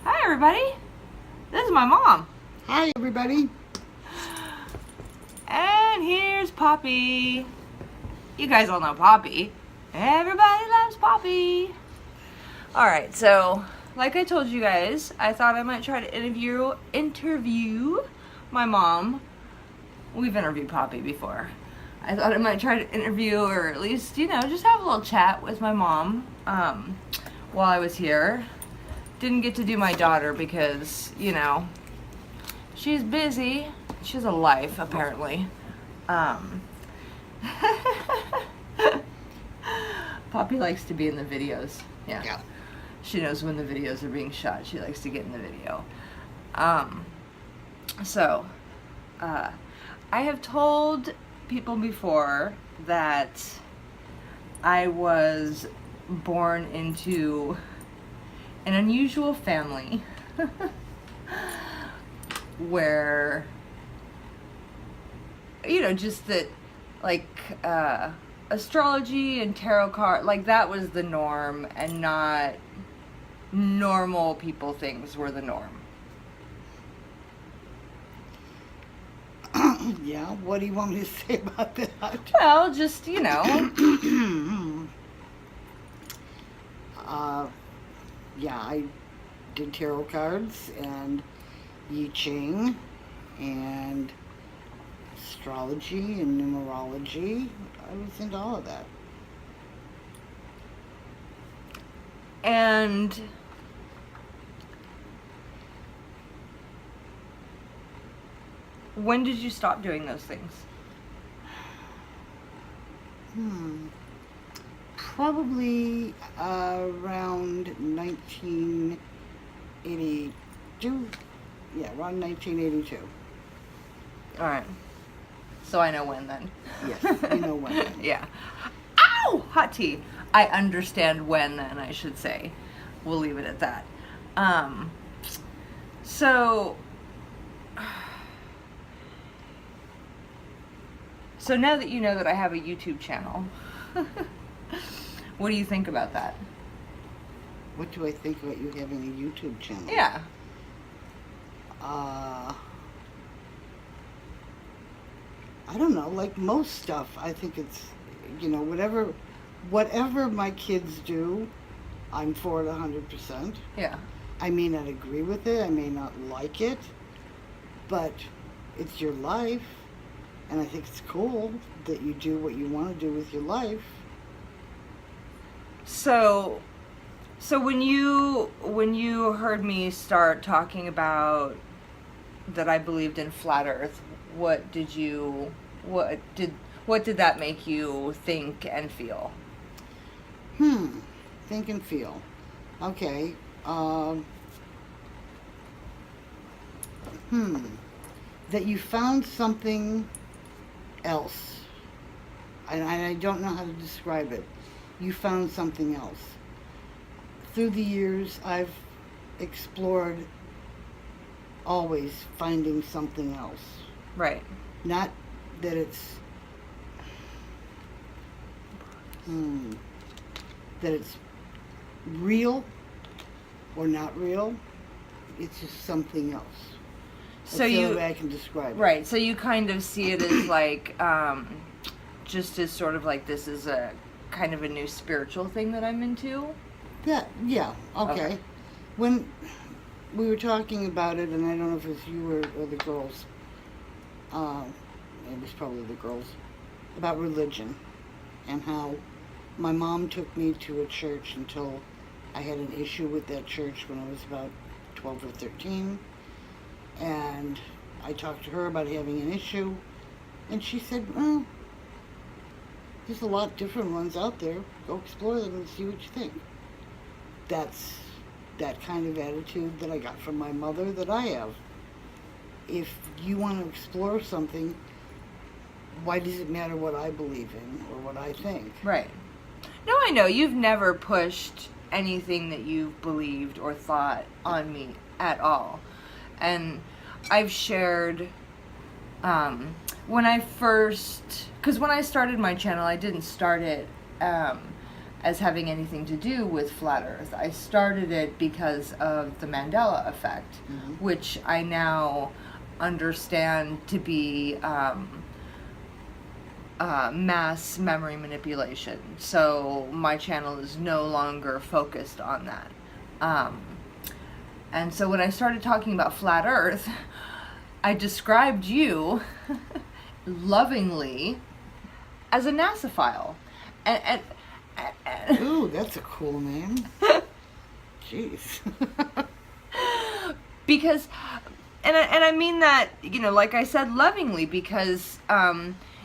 Hi, everybody. This is my mom. Hi, everybody. And here's Poppy. You guys all know Poppy. Everybody loves Poppy. Alright, so like I told you guys, I thought I might try to interview my mom. We've interviewed Poppy before. I thought I might try to interview, or at least, just have a little chat with my mom while I was here. Didn't get to do my daughter because, she's busy. She has a life, apparently. Poppy likes to be in the videos. Yeah. She knows when the videos are being shot. She likes to get in the video. I have told people before that I was born into an unusual family where, just that, like, astrology and tarot card, like, that was the norm, and not normal people things were the norm. Yeah, what do you want me to say about that? Well, just, Yeah, I did tarot cards and I Ching and astrology and numerology. I was into all of that. And when did you stop doing those things? Probably around 1982. Yeah, around 1982. All right. So I know when then. Yes, you know when then. Yeah. Ow! Hot tea. I understand when then, I should say. We'll leave it at that. So now that you know that I have a YouTube channel, what do you think about that? What do I think about you having a YouTube channel? Yeah. I don't know, like most stuff, I think it's, whatever my kids do, I'm for it 100%. Yeah. I may not agree with it, I may not like it, but it's your life, and I think it's cool that you do what you want to do with your life. So when you heard me start talking about that I believed in flat Earth, what did that make you think and feel? Think and feel. Okay. That you found something else. And I don't know how to describe it. You found something else. Through the years, I've explored always finding something else. Right. Not that it's real or not real. It's just something else. That's the only way I can describe it. Right. So you kind of see it as like, just as sort of like this is a kind of a new spiritual thing that I'm into. Yeah. Okay. When we were talking about it, and I don't know if it was you or the girls. It was probably the girls, about religion and how my mom took me to a church until I had an issue with that church when I was about 12 or 13, and I talked to her about having an issue, and she said, well, there's a lot different ones out there, go explore them and see what you think. That's that kind of attitude that I got from my mother that I have. If you want to explore something, why does it matter what I believe in or what I think? Right. No, I know. You've never pushed anything that you've believed or thought on me at all. And I've shared, when I started my channel, I didn't start it as having anything to do with flat Earth. I started it because of the Mandela effect, which I now understand to be mass memory manipulation. So my channel is no longer focused on that. And so when I started talking about flat Earth, I described you lovingly as a NASAphile. And Ooh, that's a cool name. Jeez. Because, and I mean that, you know, like I said, lovingly, because,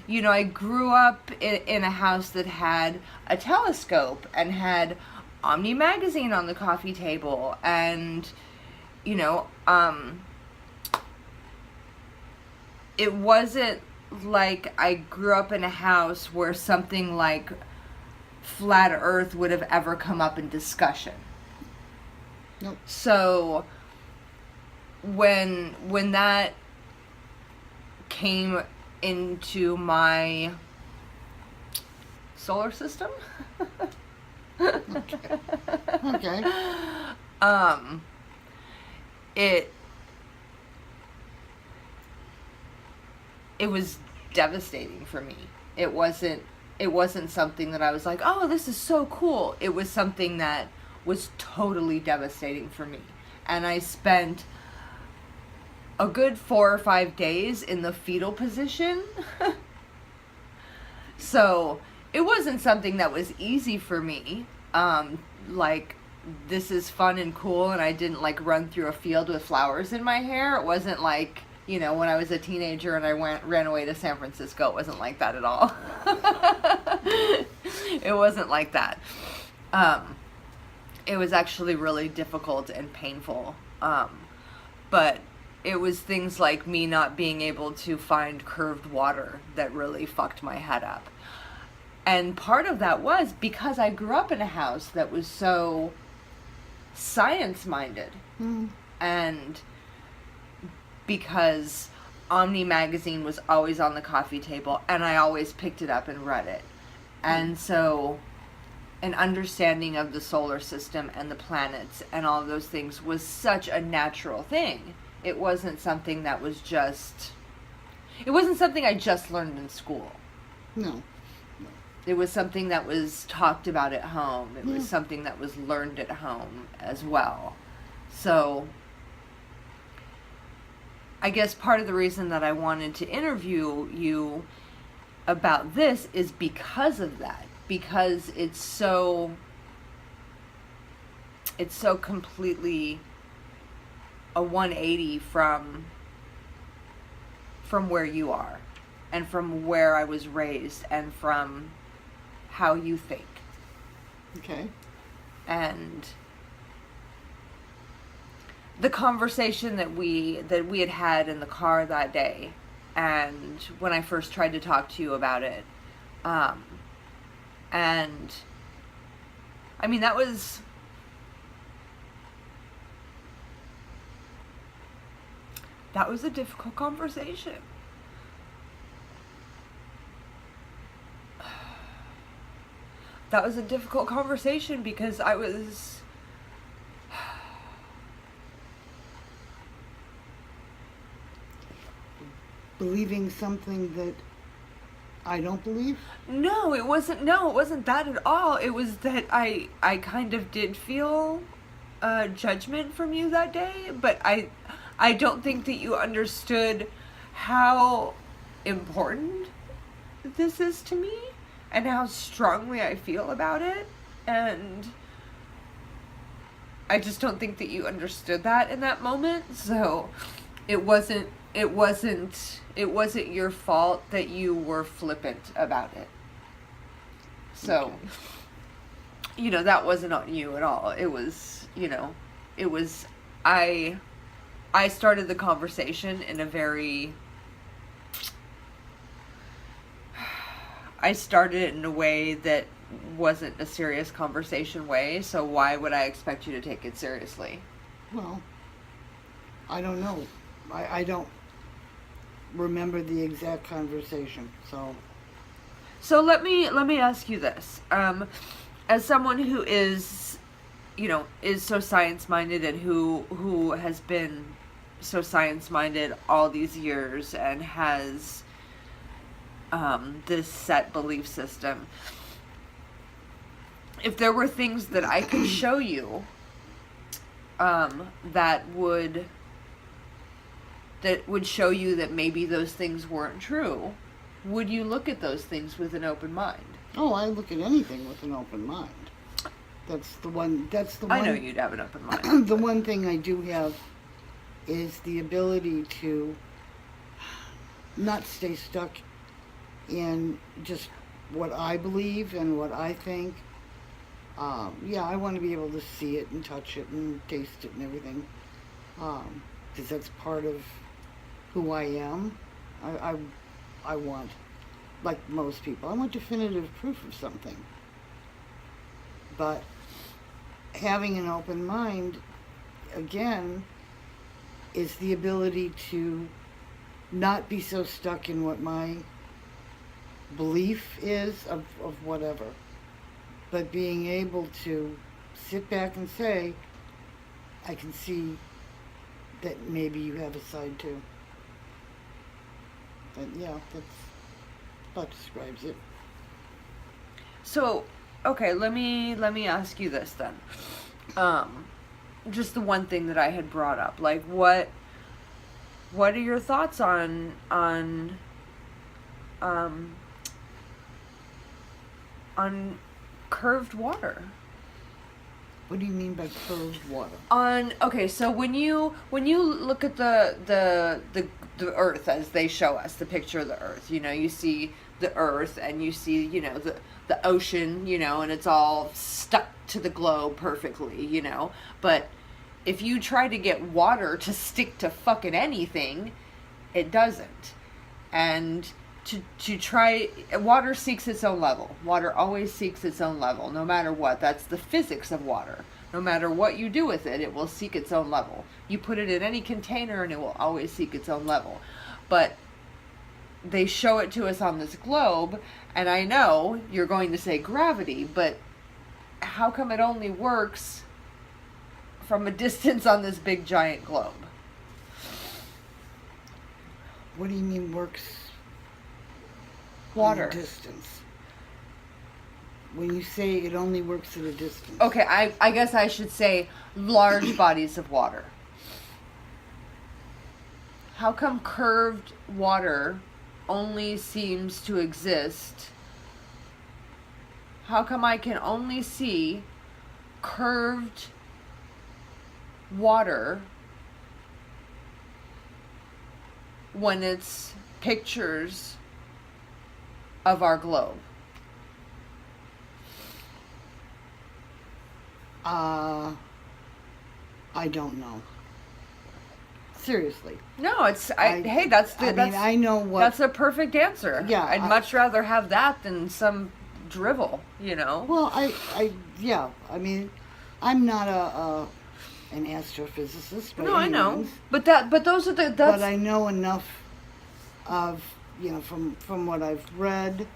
you know, I grew up in a house that had a telescope and had Omni magazine on the coffee table, and, you know, it wasn't like I grew up in a house where something like flat Earth would have ever come up in discussion. Nope. So when that came into my solar system, Okay. it was devastating for me. It wasn't something that I was like, oh, this is so cool. It was something that was totally devastating for me. And I spent a good 4 or 5 days in the fetal position. So it wasn't something that was easy for me. Like, this is fun and cool, and I didn't like run through a field with flowers in my hair. It wasn't like, you know, when I was a teenager and I ran away to San Francisco. It wasn't like that at all. It wasn't like that. It was actually really difficult and painful. But it was things like me not being able to find curved water that really fucked my head up. And part of that was because I grew up in a house that was so science-minded. And because Omni magazine was always on the coffee table, and I always picked it up and read it. And so an understanding of the solar system and the planets and all of those things was such a natural thing. It wasn't something that was just... It wasn't something I just learned in school. No. It was something that was talked about at home. It was something that was learned at home as well. So I guess part of the reason that I wanted to interview you about this is because of that. Because it's so completely a 180 from where you are, and from where I was raised, and from how you think. Okay. And the conversation that we had in the car that day, and when I first tried to talk to you about it, and I mean, that was a difficult conversation. That was a difficult conversation because I was believing something that I don't believe? No, it wasn't that at all. It was that I kind of did feel judgment from you that day, but I don't think that you understood how important this is to me and how strongly I feel about it, and I just don't think that you understood that in that moment. So it wasn't your fault that you were flippant about it. So, okay. You know, that wasn't on you at all. It was, you know, I started the conversation in a very, I started it in a way that wasn't a serious conversation way, so why would I expect you to take it seriously? Well, I don't know. I don't remember the exact conversation, so let me ask you this. as someone who is, is so science-minded and who has been so science-minded all these years and has this set belief system, if there were things that I could show you that would show you that maybe those things weren't true, would you look at those things with an open mind? Oh, I look at anything with an open mind. That's the one. I know you'd have an open mind. The one thing I do have is the ability to not stay stuck in just what I believe and what I think. I want to be able to see it and touch it and taste it and everything, because that's part of who I am. I want, like most people, I want definitive proof of something. But having an open mind, again, is the ability to not be so stuck in what my belief is of whatever, but being able to sit back and say, I can see that maybe you have a side too. But yeah, that describes it. So, okay, let me ask you this then. Just the one thing that I had brought up, like what are your thoughts on curved water? What do you mean by curved water? Okay, so when you look at the Earth as they show us, the picture of the Earth, you see the Earth and you see, the ocean, and it's all stuck to the globe perfectly, but if you try to get water to stick to fucking anything, it doesn't. And to try, water seeks its own level. Water always seeks its own level, no matter what. That's the physics of water. No matter what you do with it, it will seek its own level. You put it in any container and it will always seek its own level. But they show it to us on this globe, and I know you're going to say gravity, but how come it only works from a distance on this big giant globe? What do you mean works? Water. At a distance. When you say it only works at a distance. Okay, I guess I should say large bodies of water. How come curved water only seems to exist? How come I can only see curved water when it's pictures of our globe? I don't know. Seriously. No, I know what. That's a perfect answer. Yeah, I'd much rather have that than some drivel, Well, I mean, I'm not an astrophysicist. No, I know. Means, but those are the. But I know enough of from what I've read.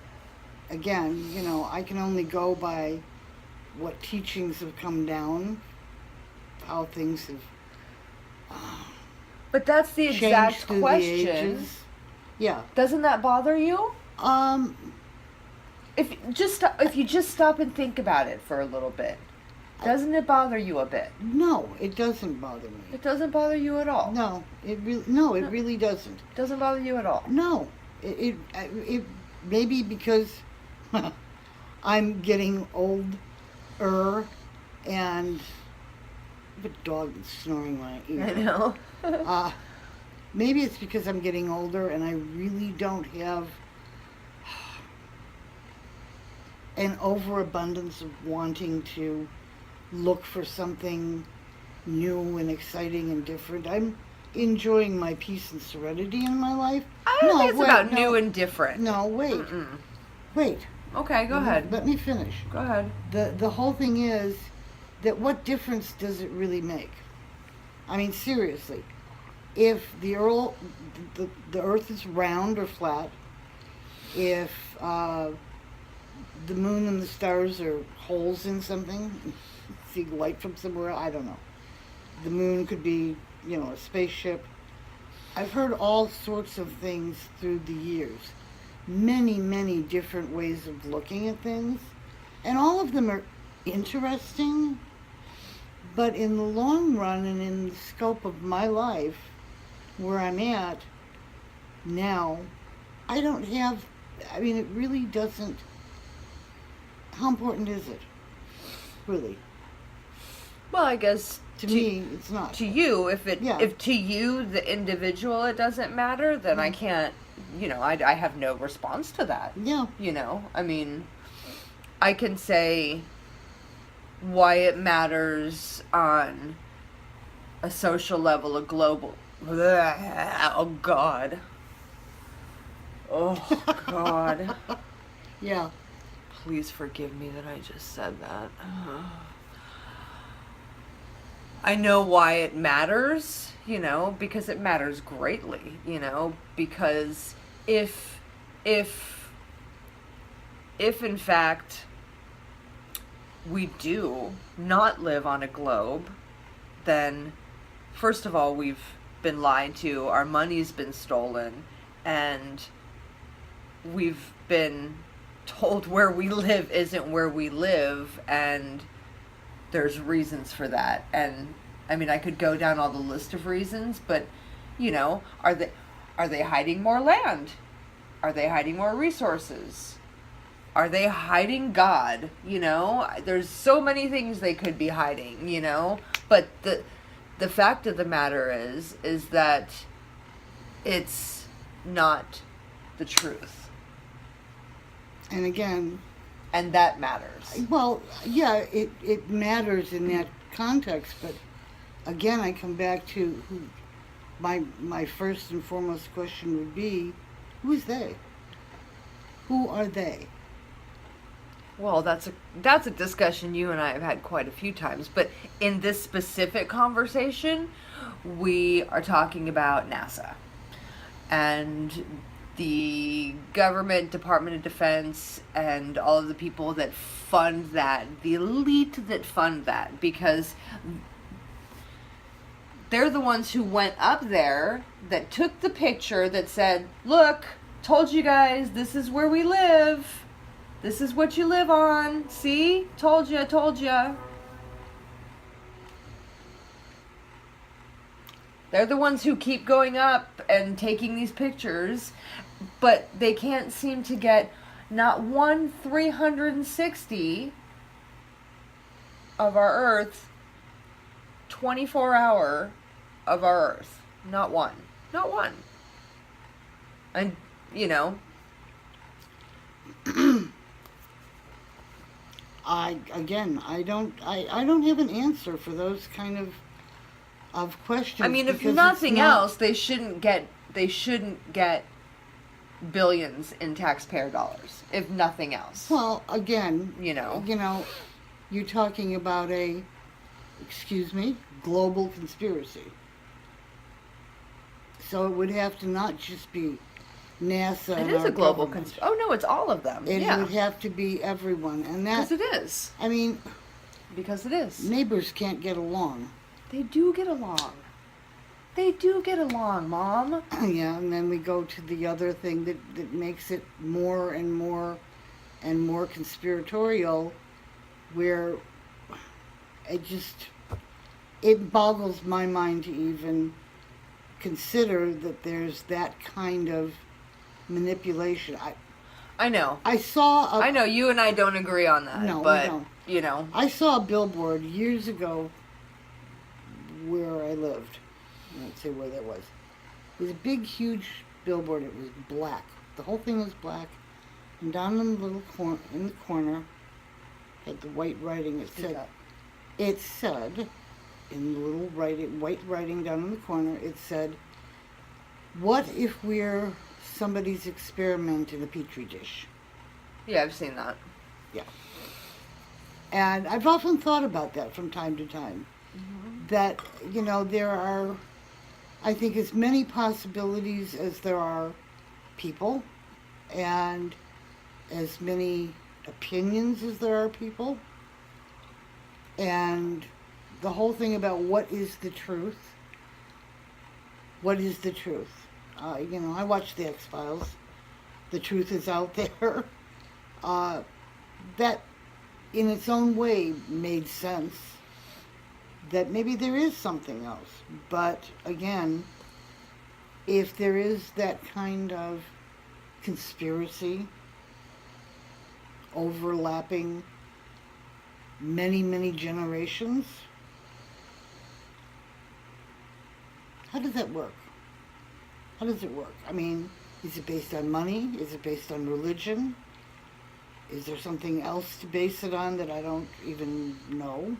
Again, I can only go by what teachings have come down, how things have. But that's the exact question. Yeah. Doesn't that bother you? If you just stop and think about it for a little bit, doesn't it bother you a bit? No, it doesn't bother me. It doesn't bother you at all. No, it really doesn't. It doesn't bother you at all. No, it maybe because I'm getting older and the dog is snoring right ear. I know. Maybe it's because I'm getting older and I really don't have an overabundance of wanting to look for something new and exciting and different. I'm enjoying my peace and serenity in my life. I don't think it's about new and different. No, wait. Wait. Okay, go ahead. Let me finish. Go ahead. The whole thing is that what difference does it really make? I mean, seriously. If the Earth is round or flat, if the moon and the stars are holes in something. See light from somewhere. I don't know. The moon could be, a spaceship. I've heard all sorts of things through the years. Many, many different ways of looking at things. And all of them are interesting. But in the long run and in the scope of my life, where I'm at now, I don't have, it really doesn't, how important is it? Really? Well, I guess to me, it's not. To you, if to you, the individual, it doesn't matter, then I can't, I have no response to that. Yeah. I can say why it matters on a social level, a global. Oh, God. Oh, God. Yeah. Please forgive me that I just said that. I know why it matters, because it matters greatly, because if in fact we do not live on a globe, then first of all, we've been lied to, our money's been stolen, and we've been told where we live isn't where we live, and there's reasons for that. And I could go down all the list of reasons, but are they hiding more land? Are they hiding more resources? Are they hiding God? There's so many things they could be hiding, but the fact of the matter is that it's not the truth. And again, and that matters. Well, yeah, it matters in that context, but again, I come back to my first and foremost question would be, who is they? Who are they? Well, that's a discussion you and I have had quite a few times, but in this specific conversation, we are talking about NASA and the government, Department of Defense, and all of the people that fund that, the elite that fund that, because they're the ones who went up there, that took the picture, that said, look, told you guys, this is where we live. This is what you live on. See? Told ya. They're the ones who keep going up and taking these pictures, but they can't seem to get not 1/360 of our Earth, 24-hour of our Earth. Not one. And, I don't have an answer for those kind of questions. If nothing else, they shouldn't get billions in taxpayer dollars. If nothing else. Well, again, you're talking about a, global conspiracy. So it would have to not just be NASA. It is a global conspiracy. Oh no, it's all of them. It would have to be everyone, and that. Because it is. Because it is. Neighbors can't get along. They do get along. Mom. Yeah, and then we go to the other thing that makes it more and more and more conspiratorial, where it boggles my mind to even consider that there's that kind of manipulation. I know. I know you and I don't agree on that. No, but we don't. I saw a billboard years ago where I lived. I won't say where that was. It was a big, huge billboard. It was black. The whole thing was black. And down in the little corner, had the white writing. It said, in the little white writing down in the corner, it said, "What if we're somebody's experiment in a petri dish?" Yeah, I've seen that. Yeah. And I've often thought about that from time to time. Mm-hmm. That, there are, I think, as many possibilities as there are people, and as many opinions as there are people. And the whole thing about what is the truth. What is the truth? I watch the X-Files. The truth is out there. That, in its own way, made sense. That maybe there is something else. But, again, if there is that kind of conspiracy overlapping many, many generations, how does that work? How does it work? I mean, is it based on money? Is it based on religion? Is there something else to base it on that I don't even know?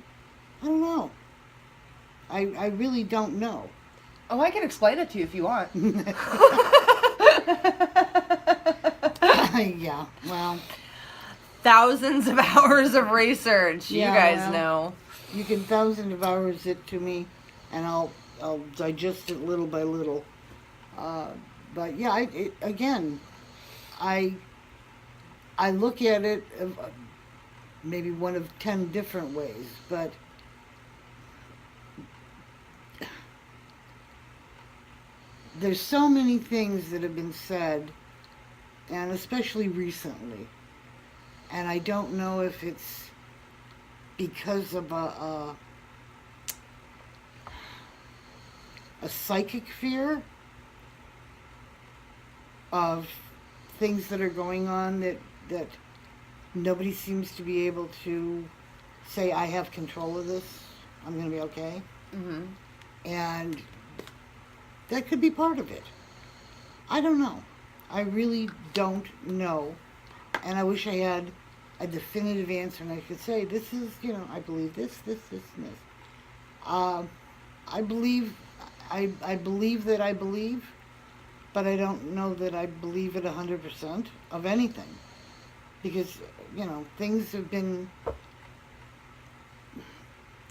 I don't know. I really don't know. Oh, I can explain it to you if you want. Yeah, well. Thousands of hours of research. Yeah, you guys well, know. You can thousands of hours it to me, and I'll digest it little by little. But yeah, I look at it maybe one of 10 different ways, but there's so many things that have been said, and especially recently, and I don't know if it's because of a psychic fear of things that are going on that nobody seems to be able to say, I have control of this, I'm going to be okay. Mm-hmm. And that could be part of it. I don't know. I really don't know. And I wish I had a definitive answer and I could say, this is, I believe this, and this. I believe that I believe, but I don't know that I believe it 100% of anything. Because, things have been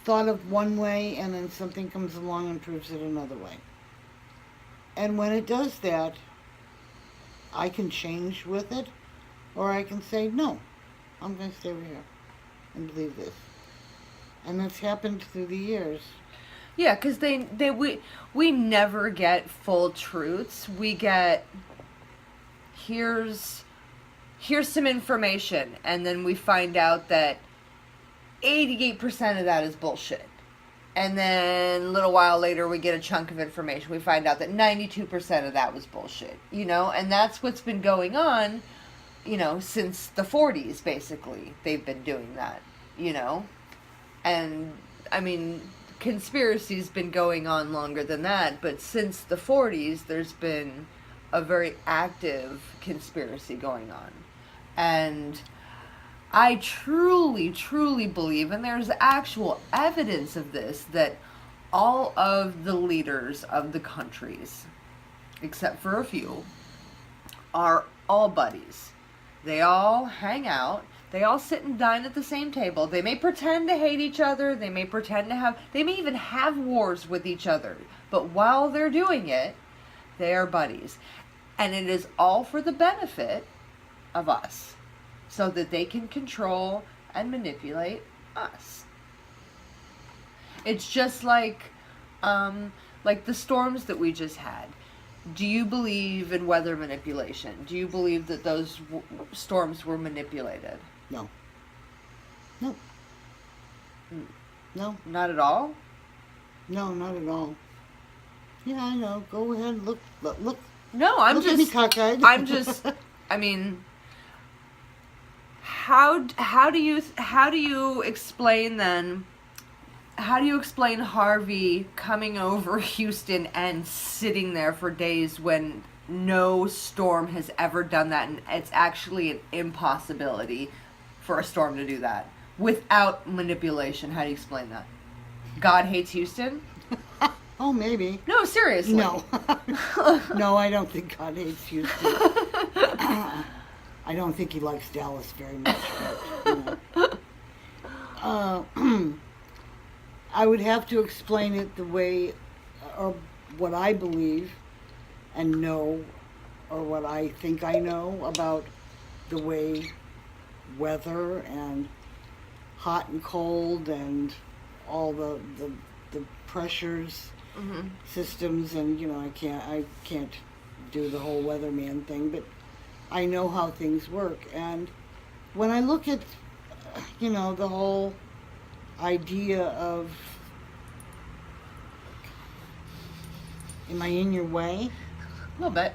thought of one way and then something comes along and proves it another way. And when it does that, I can change with it, or I can say, no, I'm going to stay over here and believe this. And that's happened through the years. Yeah, because we never get full truths. We get, here's some information, and then we find out that 88% of that is bullshit. And then a little while later we get a chunk of information. We find out that 92% of that was bullshit, and that's what's been going on, since the 40s, basically. They've been doing that, and I mean, conspiracy's been going on longer than that, but since the 40s, there's been a very active conspiracy going on. And I truly, truly believe, and there's actual evidence of this, that all of the leaders of the countries, except for a few, are all buddies. They all hang out. They all sit and dine at the same table. They may pretend to hate each other. They may even have wars with each other. But while they're doing it, they are buddies. And it is all for the benefit of us, so that they can control and manipulate us. It's just like the storms that we just had. Do you believe in weather manipulation? Do you believe that those storms were manipulated? No. No. No. Not at all? No, not at all. Yeah, I know. Go ahead. Look. No, I'm look just. At me cockeyed. I'm just. I mean, how do you explain then? How do you explain Harvey coming over Houston and sitting there for days when no storm has ever done that, and it's actually an impossibility for a storm to do that without manipulation? How do you explain that? God hates Houston? Oh, maybe. No, seriously. No. No, I don't think God hates Houston. I don't think he likes Dallas very much. But, I would have to explain it the way, or what I believe and know, or what I think I know about the way weather and hot and cold and all the pressures, systems, and I can't do the whole weatherman thing, but I know how things work. And when I look at the whole idea of, am I in your way? A little bit.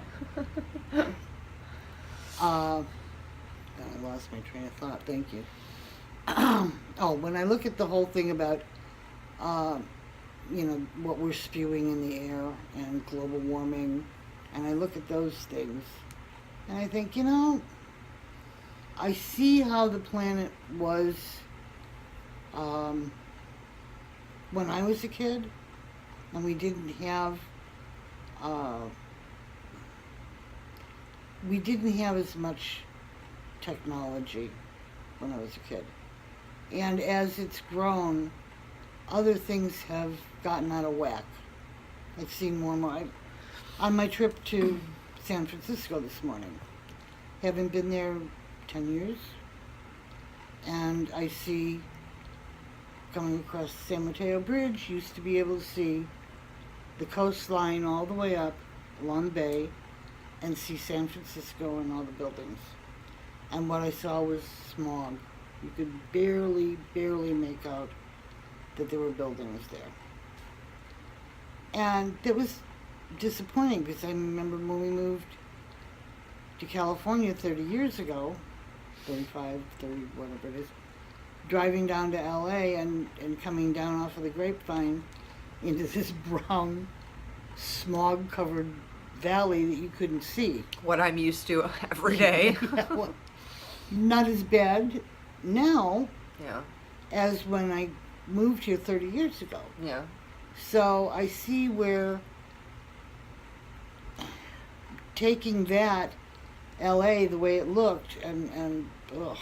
I lost my train of thought. Thank you. When I look at the whole thing about, what we're spewing in the air and global warming, and I look at those things, and I think, I see how the planet was when I was a kid, and we didn't have as much technology when I was a kid. And as it's grown, other things have gotten out of whack. I've seen more and more. On my trip to San Francisco this morning, haven't been there 10 years, and I see, coming across the San Mateo Bridge, used to be able to see the coastline all the way up along the bay and see San Francisco and all the buildings. And what I saw was smog. You could barely make out that there were buildings there. And it was disappointing, because I remember when we moved to California 30 years ago, 35, 30, whatever it is, driving down to LA and coming down off of the Grapevine into this brown, smog-covered valley that you couldn't see. What I'm used to every day. Yeah, well, not as bad now Yeah. as when I moved here 30 years ago. Yeah. So I see where taking that LA the way it looked and ugh.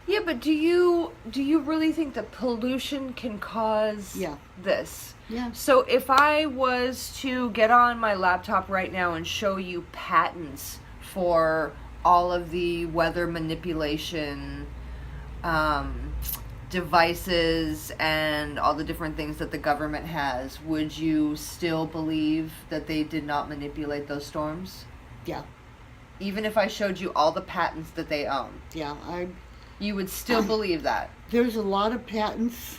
Yeah, but do you really think that pollution can cause this? Yeah. So if I was to get on my laptop right now and show you patents for all of the weather manipulation devices and all the different things that the government has, would you still believe that they did not manipulate those storms? Yeah. Even if I showed you all the patents that they own? Yeah, You would still believe that? there's a lot of patents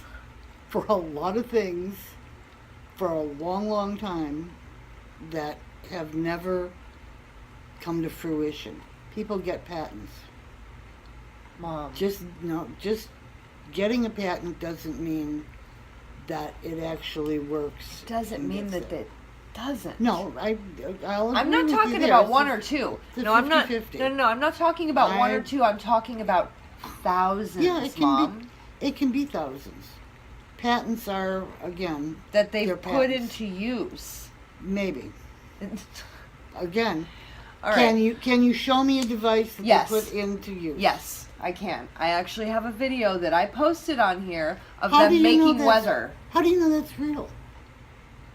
for a lot of things for a long time that have never come to fruition. People get patents. Mom. Just getting a patent doesn't mean that it actually works. Doesn't mean that it doesn't. No, I'll I'm agree not with you talking there. about It's one a- or two. it's a No, I'm not. 50-50. No, I'm not talking about one or two. I'm talking about thousands, Yeah, it can Mom, be. It can be thousands. Patents are, again, that they've they're put patents. into use. Maybe. Again, All right. can you show me a device that Yes. they put into use? Yes, I can. I actually have a video that I posted on here of How do them you know making that's- weather. How do you know that's real?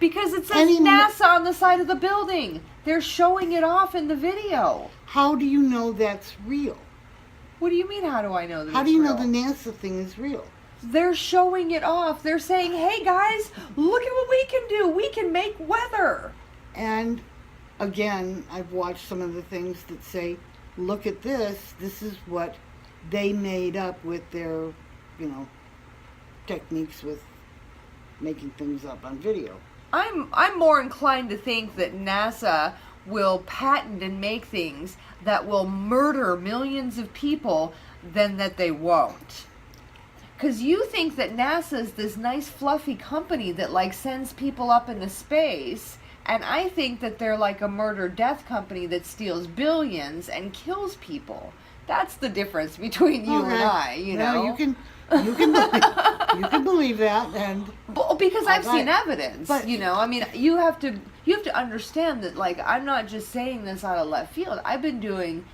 Because it says Any- NASA on the side of the building. They're showing it off in the video. How do you know that's real? What do you mean, how do I know that How it's do you real? know the NASA thing is real? They're showing it off. They're saying, hey guys, look at what we can do. We can make weather. And again, I've watched some of the things that say, look at this. This is what they made up with their, techniques with making things up on video. I'm more inclined to think that NASA will patent and make things that will murder millions of people than that they won't. Because you think that NASA is this nice fluffy company that sends people up into space, and I think that they're like a murder death company that steals billions and kills people. That's the difference between you and I, Well, you can believe that, and Because I've Right. seen evidence, But- I mean, you have to understand that, I'm not just saying this out of left field. I've been doing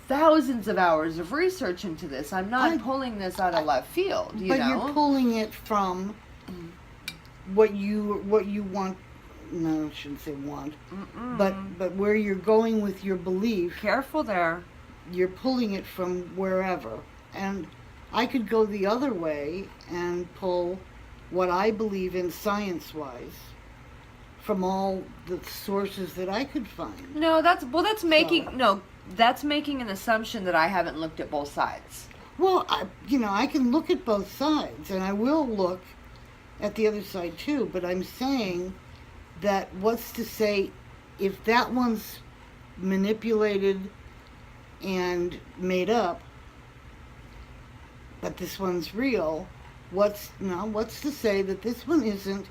thousands of hours of research into this. I'm not pulling this out of left field, but you're pulling it from what you want. No, I shouldn't say want, but where you're going with your belief. Careful there. You're pulling it from wherever, And I could go the other way and pull what I believe in science-wise from all the sources that I could find. No, that's making So- no, that's making an assumption that I haven't looked at both sides. Well, I can look at both sides, and I will look at the other side too, but I'm saying that what's to say if that one's manipulated and made up, but this one's real, what's to say that this one isn't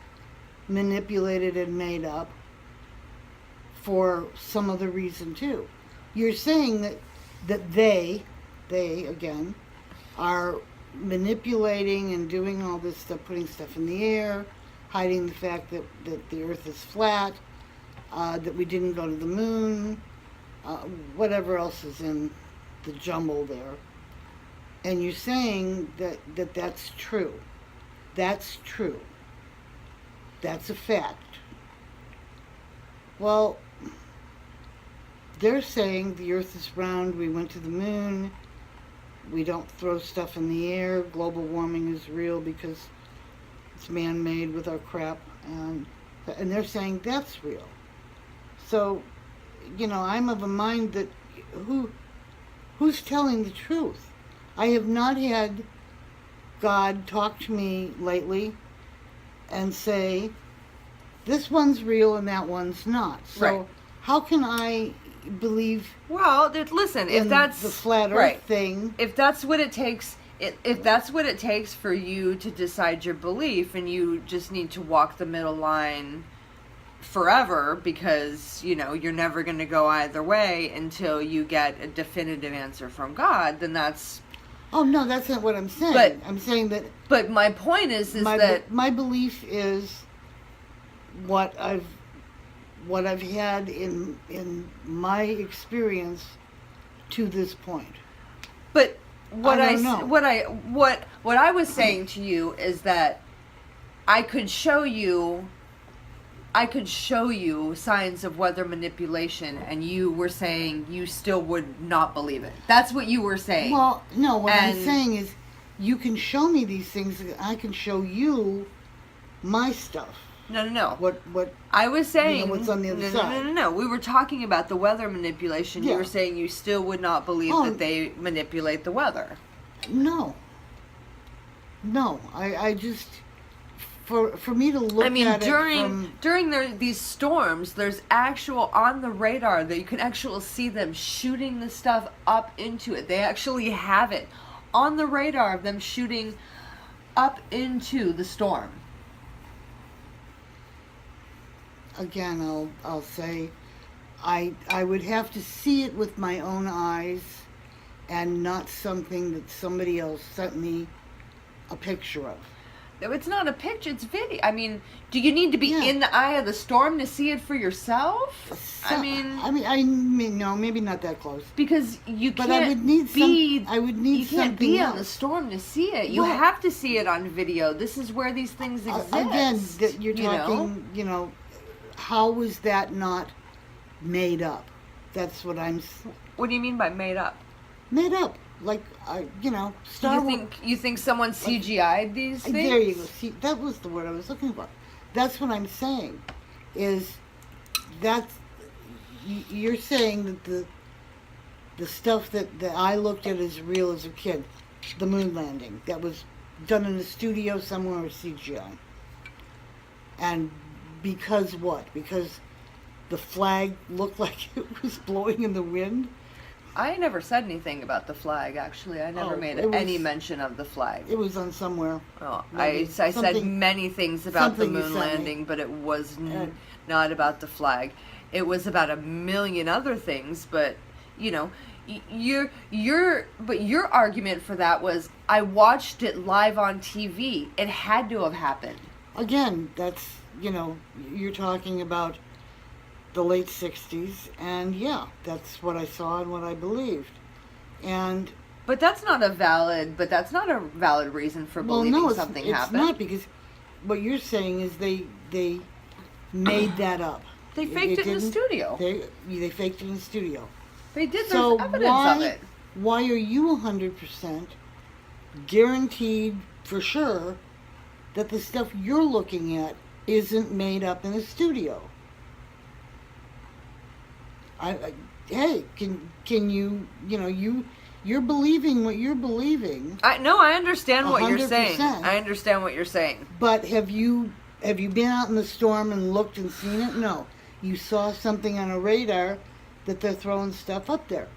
manipulated and made up for some other reason too? You're saying that they again are manipulating and doing all this stuff, putting stuff in the air, hiding the fact that the earth is flat, that we didn't go to the moon, whatever else is in the jumble there. And you're saying that that's true. That's true. That's a fact. Well, they're saying the earth is round, we went to the moon, we don't throw stuff in the air, global warming is real because it's man-made with our crap, and they're saying that's real. So, I'm of a mind that who's telling the truth? I have not had God talk to me lately and say, this one's real and that one's not. So Right. how can I believe Well, listen, if in that's the flat earth right, thing? if that's what it takes, if that's what it takes for you to decide your belief, and you just need to walk the middle line forever because you're never going to go either way until you get a definitive answer from God, then that's. Oh no, that's not what I'm saying. But- I'm saying that But my point is my that my belief is what I've had in my experience to this point. But what I I, don't s- know. what I was saying to you is that I could show you signs of weather manipulation, and you were saying you still would not believe it. That's what you were saying. Well, no, what I'm And- saying is you can show me these things, I can show you my stuff. No. What I was saying what's on the other side. No. We were talking about the weather manipulation. You Yeah. were saying you still would not believe Oh. that they manipulate the weather. No, I just for me to look I mean, at it from during these storms, there's actual on the radar that you can actually see them shooting the stuff up into it. They actually have it on the radar of them shooting up into the storm. again, I'll say I would have to see it with my own eyes and not something that somebody else sent me a picture of. No, it's not a picture, it's video. I mean, do you need to be Yeah. in the eye of the storm to see it for yourself? So, I mean, no, maybe not that close. because you But can't I would need be, I would need you can't something be else. on the storm to see it. You Well- have to see it on video. This is where these things exist. Again, that you're you know? talking, how was that not made up? That's what I'm What do you mean by made up? made up. Like, Star Wars. You think someone CGI'd these things? There you go. See, that was the word I was looking for. That's what I'm saying. Is that you're saying that the stuff that I looked at as real as a kid, the moon landing, that was done in a studio somewhere with CGI. And because what? Because the flag looked like it was blowing in the wind? I never said anything about the flag, actually. I never Oh, made it was- any mention of the flag. It was on somewhere. Oh, maybe I said something- many things about the something you moon sent me. landing, but it was And- not about the flag. It was about a million other things, but your argument for that was I watched it live on TV. It had to have happened. Again, that's, you're talking about the late 60s, and yeah, that's what I saw and what I believed. And But that's not a valid reason for well, believing no, it's something it's happened. not, because what you're saying is they made that up. They faked it in the didn't- studio. They faked it in the studio. They did. So There's evidence of it. why are you 100% guaranteed for sure that the stuff you're looking at isn't made up in a studio. Hey, can you, you're believing what you're believing. I understand what you're 100%. saying. I understand what you're saying. But have you been out in the storm and looked and seen it? No. You saw something on a radar that they're throwing stuff up there.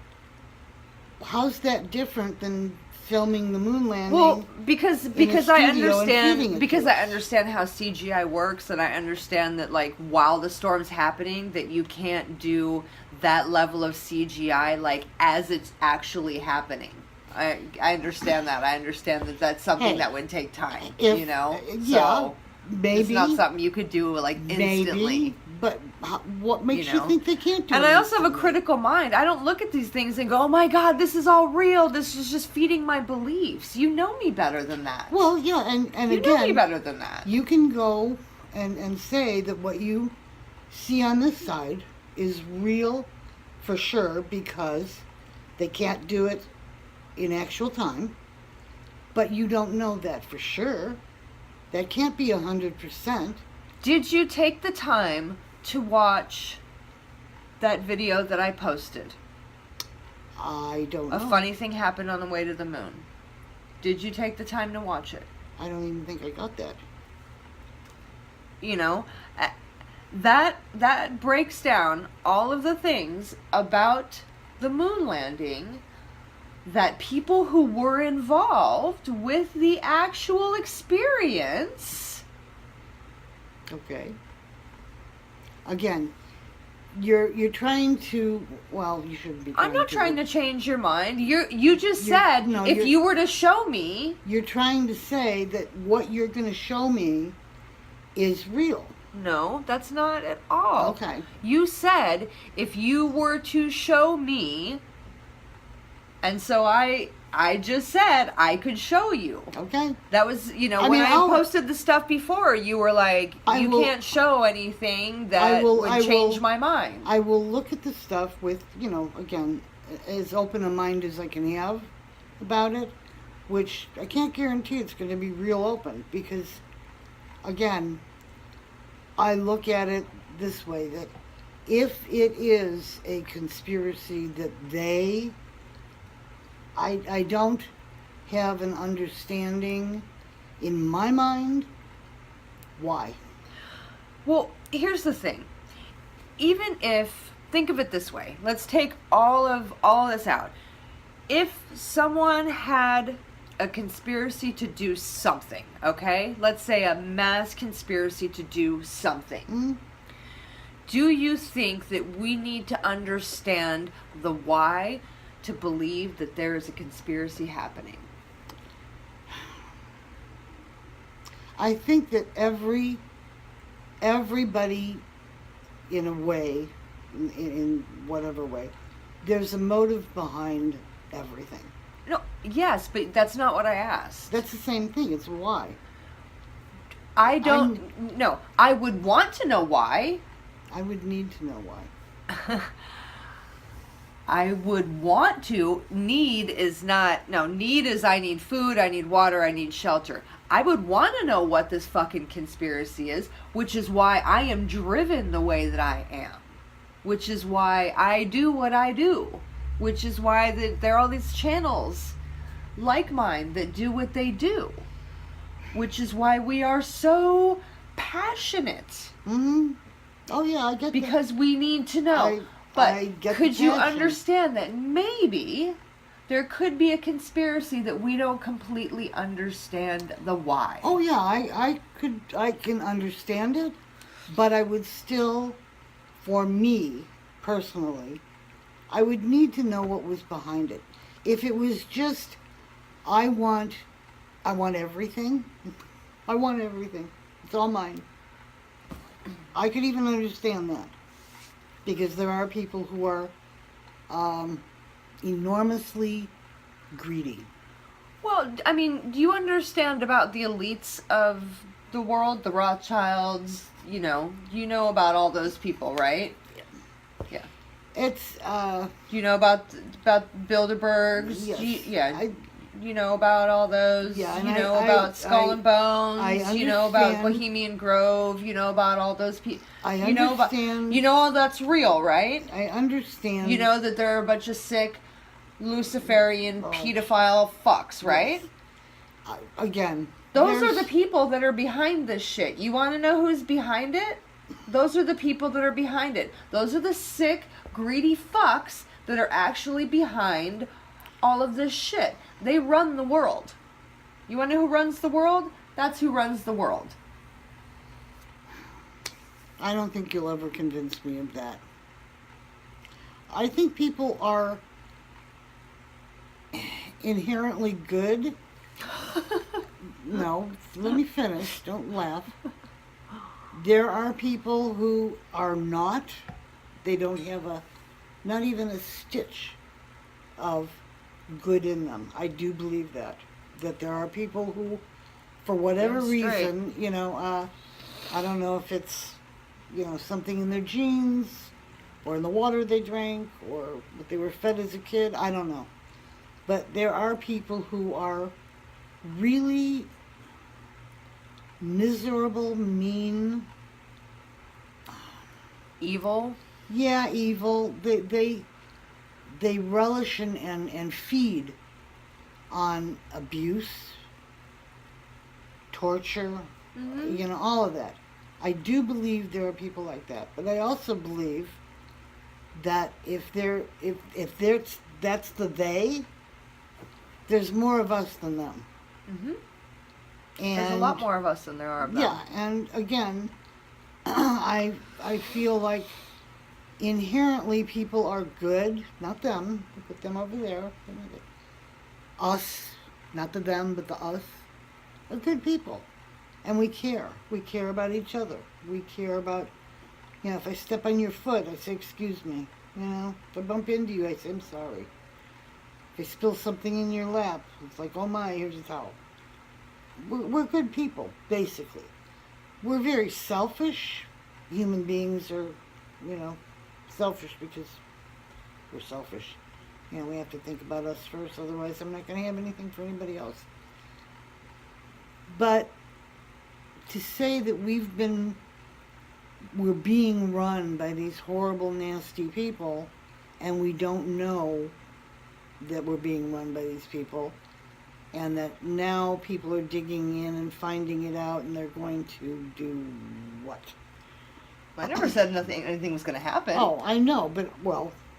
How's that different than filming the moon landing? Well, because I understand I understand how CGI works, and I understand that, like, while the storm's happening, that you can't do that level of CGI like as it's actually happening. I understand that. I understand that that's something that would take time. Yeah, so maybe it's not something you could do like instantly. Maybe, but what makes you think they can't do it? And I also have a critical mind. I don't look at these things and go, "Oh my God, this is all real. This is just feeding my beliefs." You know me better than that. Well, yeah, and you again, know me better than that. You can go and say that what you see on this side is real for sure because they can't do it in actual time, but you don't know that for sure. That can't be 100%. Did you take the time to watch that video that I posted? I don't know. A funny thing happened on the way to the moon. Did you take the time to watch it? I don't even think I got that. That breaks down all of the things about the moon landing that people who were involved with the actual experience. Okay. Again, you're trying to, well, you shouldn't be I'm not trying to change your mind. You just said if you were to show me. You're trying to say that what you're going to show me is real. No, that's not at all. Okay. You said if you were to show me, and so I just said I could show you. Okay. That was, when I posted the stuff before, you were like, can't show anything that would change my mind. I will look at the stuff with, again, as open a mind as I can have about it, which I can't guarantee it's going to be real open because, again, I look at it this way, that if it is a conspiracy that I don't have an understanding in my mind why. Well, here's the thing. Even if, think of it this way, let's take all of this out. If someone had a conspiracy to do something, okay? Let's say a mass conspiracy to do something. Mm-hmm. Do you think that we need to understand the why to believe that there is a conspiracy happening? I think that everybody, in a way, in whatever way, there's a motive behind everything. No, yes, but that's not what I asked. That's the same thing. It's why. I don't. No, I would want to know why. I would need to know why. I would want to. Need is not. No, need is I need food, I need water, I need shelter. I would want to know what this fucking conspiracy is, which is why I am driven the way that I am. Which is why I do what I do. Which is why there are all these channels like mine that do what they do. Which is why we are so passionate. Mm-hmm. Oh yeah, I get that. Because we need to know. But could you understand that maybe there could be a conspiracy that we don't completely understand the why? Oh yeah, I can understand it, but I would still, for me personally, I would need to know what was behind it. If it was just, I want everything. I want everything. It's all mine. I could even understand that. Because there are people who are enormously greedy. Well, I mean, do you understand about the elites of the world, the Rothschilds? You know about all those people, right? Yeah. It's you know about Bilderbergs? Yes. You know about all those. Yeah, You and know I- about Skull and Bones. I You know about understand. Bohemian Grove. You know about all those people. I You know about. understand. You know all that's real, right? I understand. You know that they're a bunch of sick, Luciferian, Oh. pedophile fucks, right? Again, Those are there's- the people that are behind this shit. You want to know who's behind it? Those are the people that are behind it. Those are the sick, greedy fucks that are actually behind all of this shit. They run the world. You want to know who runs the world? That's who runs the world. I don't think you'll ever convince me of that. I think people are inherently good. No, let me finish. Don't laugh. There are people who are not. They don't have not even a stitch of good in them. I do believe that. That there are people who, for whatever Damn straight. reason, I don't know if it's, something in their genes, or in the water they drank, or what they were fed as a kid. I don't know. But there are people who are really miserable, mean. Evil. Yeah, evil. They relish and feed on abuse, torture, all of that. I do believe there are people like that, but I also believe that if that's the they, there's more of us than them. Mm-hmm. And There's a lot more of us than there are of them. yeah, and again, I feel like inherently people are good, not them. Put them over there. Us, not the them, but the us, are good people, and we care. We care about each other. We care about, if I step on your foot, I say excuse me. If I bump into you, I say I'm sorry. If I spill something in your lap, it's like, oh my, here's a towel. We're good people, basically. We're very selfish. Human beings are, selfish because we're selfish. We have to think about us first, otherwise I'm not going to have anything for anybody else. But to say that we're being run by these horrible, nasty people, and we don't know that we're being run by these people, and that now people are digging in and finding it out, and they're going to do what? I never said anything was going to happen. Oh, I know, but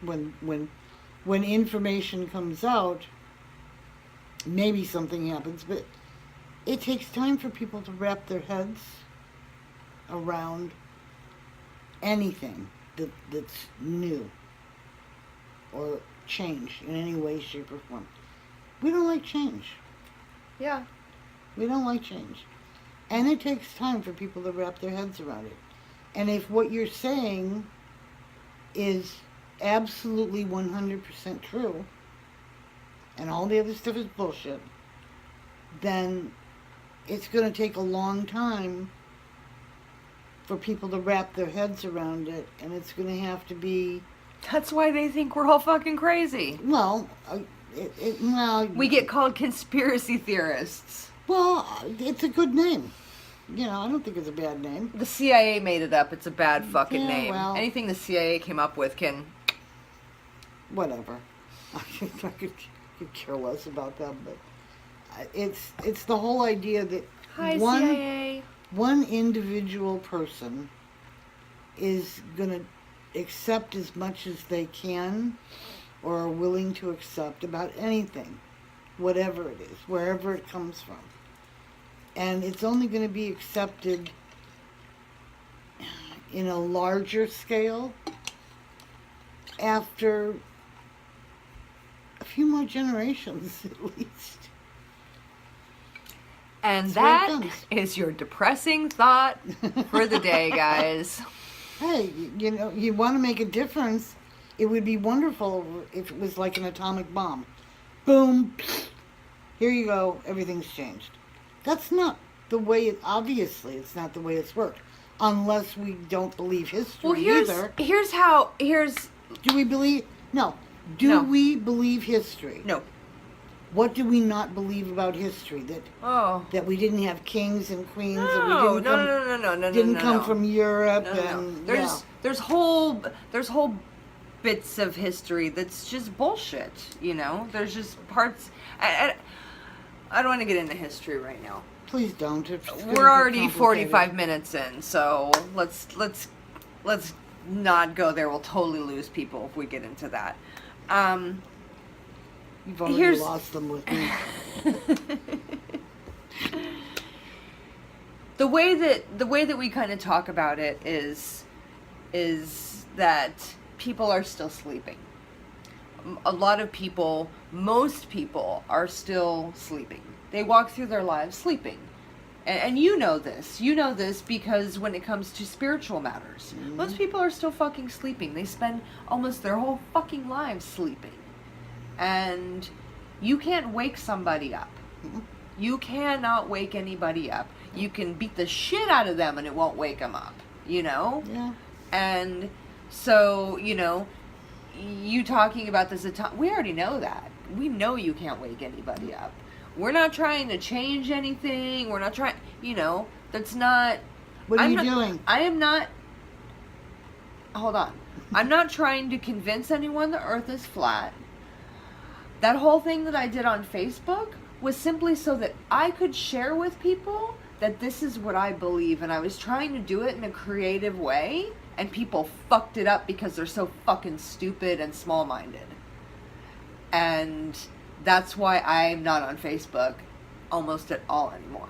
when information comes out, maybe something happens, but it takes time for people to wrap their heads around anything that's new or change in any way, shape, or form. We don't like change. Yeah. We don't like change. And it takes time for people to wrap their heads around it. And if what you're saying is absolutely 100% true, and all the other stuff is bullshit, then it's going to take a long time for people to wrap their heads around it, and it's going to have to be... That's why they think we're all fucking crazy. Well, we get called conspiracy theorists. Well, it's a good name. I don't think it's a bad name. The CIA made it up. It's a bad fucking Yeah, name. well- Anything the CIA came up with can... Whatever. I could care less about them, but it's the whole idea that Hi, CIA. one individual person is going to accept as much as they can or are willing to accept about anything, whatever it is, wherever it comes from. And it's only going to be accepted in a larger scale after a few more generations, at least. And That's where it that comes. is your depressing thought for the day, guys. Hey, you want to make a difference. It would be wonderful if it was like an atomic bomb. Boom. Here you go. Everything's changed. That's not the way obviously, it's not the way it's worked. Unless we don't believe history either. Here's Do we believe? No. Do No. we believe history? No. What do we not believe about history? Oh. That we didn't have kings and queens, No, and we didn't come from Europe, and there's whole bits of history that's just bullshit. There's just parts. I don't want to get into history right now. Please don't. We're already 45 minutes in, so let's not go there. We'll totally lose people if we get into that. You've already lost them with me. The way that we kind of talk about it is that people are still sleeping. A lot of people, most people, are still sleeping. They walk through their lives sleeping. And you know this. You know this because when it comes to spiritual matters, most people are still fucking sleeping. They spend almost their whole fucking lives sleeping. And you can't wake somebody up. You cannot wake anybody up. You can beat the shit out of them and it won't wake them up, Yeah. And so, you talking about this, we already know that. We know you can't wake anybody up. We're not trying to change anything. We're not trying, that's not... What are you doing? I am not... Hold on. I'm not trying to convince anyone the earth is flat. That whole thing that I did on Facebook was simply so that I could share with people that this is what I believe. And I was trying to do it in a creative way. And people fucked it up because they're so fucking stupid and small-minded. And that's why I'm not on Facebook almost at all anymore.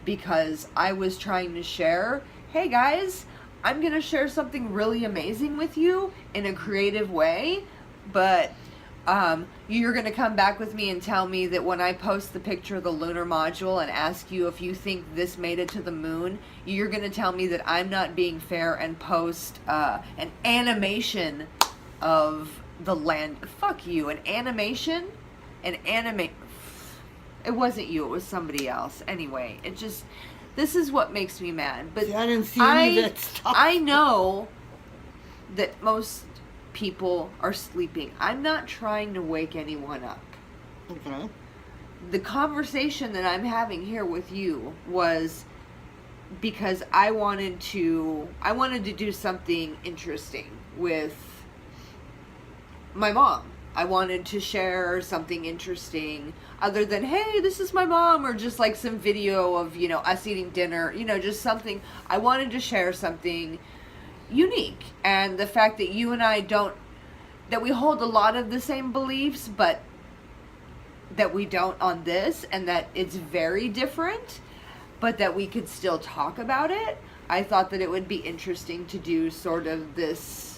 Because I was trying to share, hey guys, I'm going to share something really amazing with you in a creative way. But you're going to come back with me and tell me that when I post the picture of the lunar module and ask you if you think this made it to the moon, you're going to tell me that I'm not being fair and post an animation of the land. Fuck you. An animation? It wasn't you. It was somebody else. Anyway, this is what makes me mad. But I didn't see any of that stuff. I know that most people are sleeping. I'm not trying to wake anyone up. Okay. The conversation that I'm having here with you was because I wanted to do something interesting with my mom. I wanted to share something interesting other than, hey, this is my mom, or just like some video of, us eating dinner, just something. I wanted to share something unique. And the fact that you and I that we hold a lot of the same beliefs, but that we don't on this, and that it's very different, but that we could still talk about it. I thought that it would be interesting to do sort of this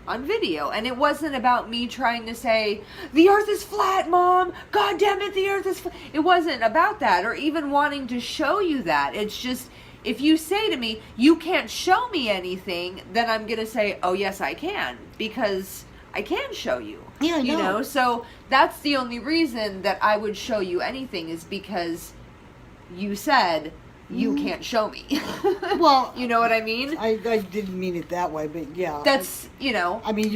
on video. And it wasn't about me trying to say, the earth is flat, Mom! God damn it, the earth is flat! It wasn't about that, or even wanting to show you that. It's just, if you say to me, you can't show me anything, then I'm going to say, oh yes, I can. Because I can show you. Yeah, I know. So that's the only reason that I would show you anything, is because you said you can't show me. Well, you know what I mean? I didn't mean it that way, but yeah. That's, I mean,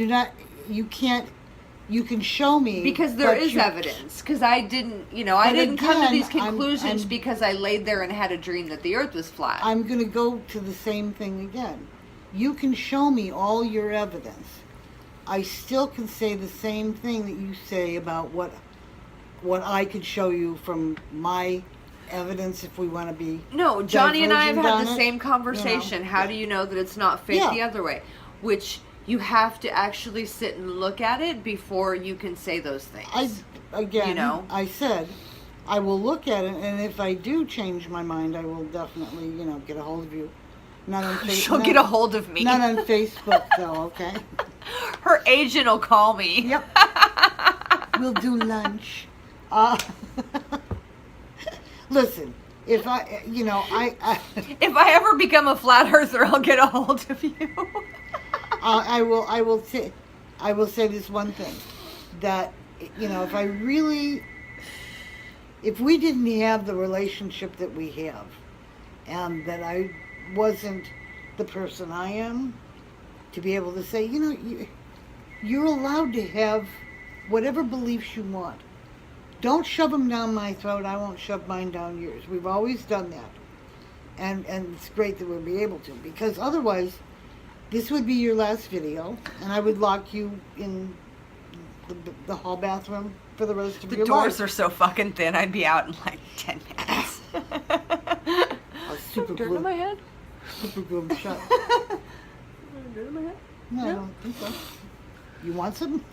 you can show me. Because there is evidence. Because I didn't, I didn't come to these conclusions because I laid there and had a dream that the earth was flat. I'm going to go to the same thing again. You can show me all your evidence. I still can say the same thing that you say about what I could show you from my evidence if we want to be. No, Johnny and I have had the it, same conversation. How do you know that it's not fake the other way? Which you have to actually sit and look at it before you can say those things. I said I will look at it, and if I do change my mind, I will definitely, get a hold of you. Not on Facebook. She'll get a hold of me. Not on Facebook, though, okay? Her agent will call me. Yep. We'll do lunch. Listen, if I if I ever become a flat earther, I'll get a hold of you. I will say this one thing, that if we didn't have the relationship that we have, and that I wasn't the person I am, to be able to say, you're allowed to have whatever beliefs you want. Don't shove them down my throat. I won't shove mine down yours. We've always done that. And it's great that we'll be able to, because otherwise this would be your last video, and I would lock you in the hall bathroom for the rest of your life. The doors are so fucking thin, I'd be out in like 10 minutes. Super Dirt glue. on my head? Super glue them shut. Dirt on my head? No, I don't think so. You want some?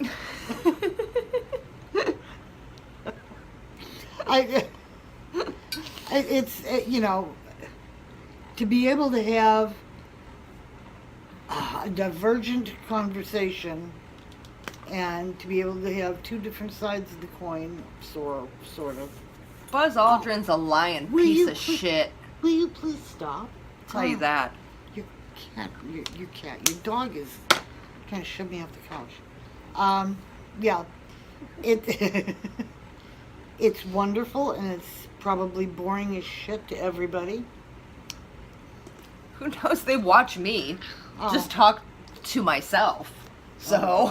It's you know, to be able to have a divergent conversation and to be able to have two different sides of the coin, sort of. Buzz Aldrin's a lying piece of shit. Will you please stop? Tell you that. Your your dog is trying to shove me off the couch. Yeah, it it's wonderful, and it's probably boring as shit to everybody. Who knows? They watch me just talk to myself. So,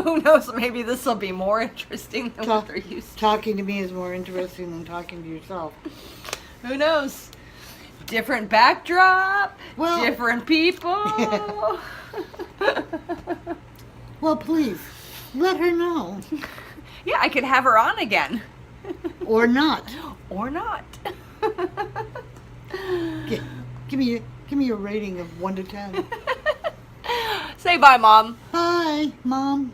who knows? Maybe this will be more interesting than what they're used to. Talking to me is more interesting than talking to yourself. Who knows? Different backdrop, different people. Well, please, let her know. Yeah, I could have her on again. Or not. Or not. Give me a rating of 1 to 10. Say bye, Mom. Bye, Mom.